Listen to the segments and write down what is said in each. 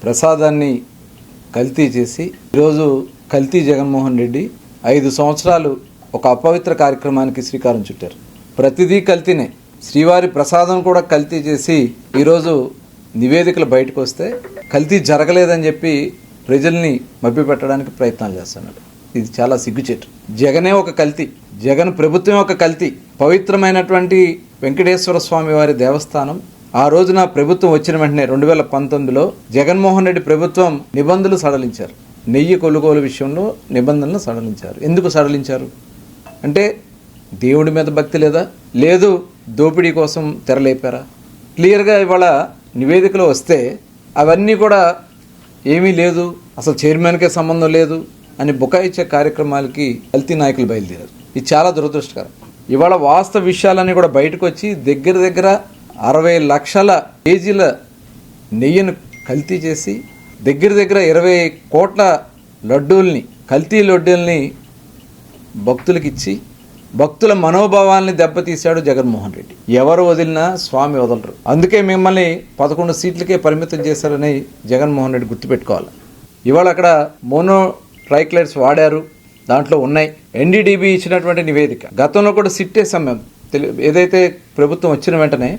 ప్రసాదాన్ని కల్తీ చేసి ఈరోజు కల్తీ జగన్మోహన్ రెడ్డి 5 సంవత్సరాలు ఒక అపవిత్ర కార్యక్రమానికి శ్రీకారం చుట్టారు. ప్రతిదీ కల్తీనే. శ్రీవారి ప్రసాదం కూడా కల్తీ చేసి ఈరోజు నివేదికలు బయటకు వస్తే కల్తీ జరగలేదని చెప్పి ప్రజల్ని మభ్యపెట్టడానికి ప్రయత్నాలు చేస్తున్నారు. ఇది చాలా సిగ్గుచేటు. జగనే ఒక కల్తీ, జగన్ ప్రభుత్వం ఒక కల్తీ. పవిత్రమైనటువంటి వెంకటేశ్వర స్వామి వారి దేవస్థానం ఆ రోజున ప్రభుత్వం వచ్చిన వెంటనే 2019లో జగన్మోహన్ రెడ్డి ప్రభుత్వం నిబంధనలు సడలించారు. నెయ్యి కొనుగోలు విషయంలో నిబంధనలు సడలించారు. ఎందుకు సడలించారు అంటే దేవుడి మీద భక్తి లేదా, లేదు దోపిడీ కోసం తెరలేపారా? క్లియర్గా ఇవాళ నివేదికలు వస్తే అవన్నీ కూడా ఏమీ లేదు, అసలు చైర్మన్కే సంబంధం లేదు అని బుకాయిచ్చే కార్యక్రమాలకి కల్తీ నాయకులు బయలుదేరారు. ఇది చాలా దురదృష్టకరం. ఇవాళ వాస్తవ విషయాలన్నీ కూడా బయటకు వచ్చి దగ్గర 60 లక్షల కేజీల నెయ్యిని కల్తీ చేసి దగ్గర 20 కోట్ల లడ్డూల్ని, కల్తీ లడ్డూల్ని భక్తులకు ఇచ్చి భక్తుల మనోభావాల్ని దెబ్బతీశాడు జగన్మోహన్ రెడ్డి. ఎవరు వదిలినా స్వామి వదలరు. అందుకే మిమ్మల్ని 11 సీట్లకే పరిమితం చేశారని జగన్మోహన్ రెడ్డి గుర్తుపెట్టుకోవాలి. ఇవాళ అక్కడ మోనో ట్రైక్లైట్స్ వాడారు, దాంట్లో ఉన్నాయి. ఎన్డీడీబీ ఇచ్చినటువంటి నివేదిక, గతంలో కూడా సిట్ వేసాం మేము. ఏదైతే ప్రభుత్వం వచ్చిన వెంటనే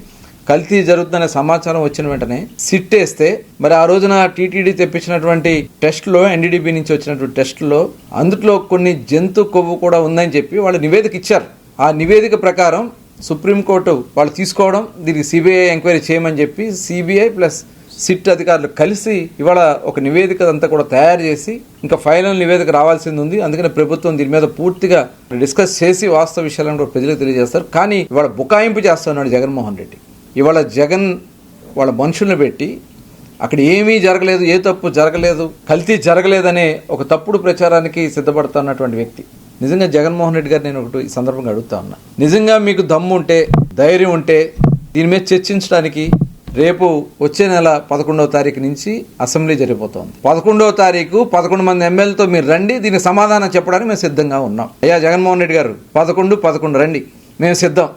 కల్తీ జరుగుతుందనే సమాచారం వచ్చిన వెంటనే సిట్ వేస్తే మరి ఆ రోజున టీటీడీ తెప్పించినటువంటి టెస్టులో, ఎన్డీడీబీ నుంచి వచ్చినటువంటి టెస్టులో అందులో కొన్ని జంతు కొవ్వు కూడా ఉందని చెప్పి వాళ్ళు నివేదిక ఇచ్చారు. ఆ నివేదిక ప్రకారం సుప్రీంకోర్టు వాళ్ళు తీసుకోవడం, దీనికి సిబిఐ ఎంక్వైరీ చేయమని చెప్పి సిబిఐ ప్లస్ సిట్ అధికారులు కలిసి ఇవాళ ఒక నివేదిక అంతా కూడా తయారు చేసి ఇంకా ఫైనల్ నివేదిక రావాల్సింది ఉంది. అందుకని ప్రభుత్వం దీని మీద పూర్తిగా డిస్కస్ చేసి వాస్తవ విషయాలను కూడా ప్రజలకు తెలియజేస్తారు. కానీ ఇవాళ బుకాయింపు చేస్తున్నాడు జగన్మోహన్ రెడ్డి. ఇవాళ జగన్ వాళ్ళ మనుషులను పెట్టి అక్కడ ఏమీ జరగలేదు, ఏ తప్పు జరగలేదు, కల్తీ జరగలేదనే ఒక తప్పుడు ప్రచారానికి సిద్ధపడుతున్నటువంటి వ్యక్తి. నిజంగా జగన్మోహన్ రెడ్డి గారు నేను ఒకటి ఈ సందర్భంగా అడుగుతా ఉన్నా, నిజంగా మీకు దమ్ము ఉంటే, ధైర్యం ఉంటే దీని మీద చర్చించడానికి రేపు వచ్చే నెల 11వ తారీఖు నుంచి అసెంబ్లీ జరిగిపోతుంది. 11వ తారీఖు 11 మంది ఎమ్మెల్యేలతో మీరు రండి, దీనికి సమాధానం చెప్పడానికి మేము సిద్ధంగా ఉన్నాం. అయ్యా జగన్మోహన్ రెడ్డి గారు 11 రండి, మేము సిద్ధం.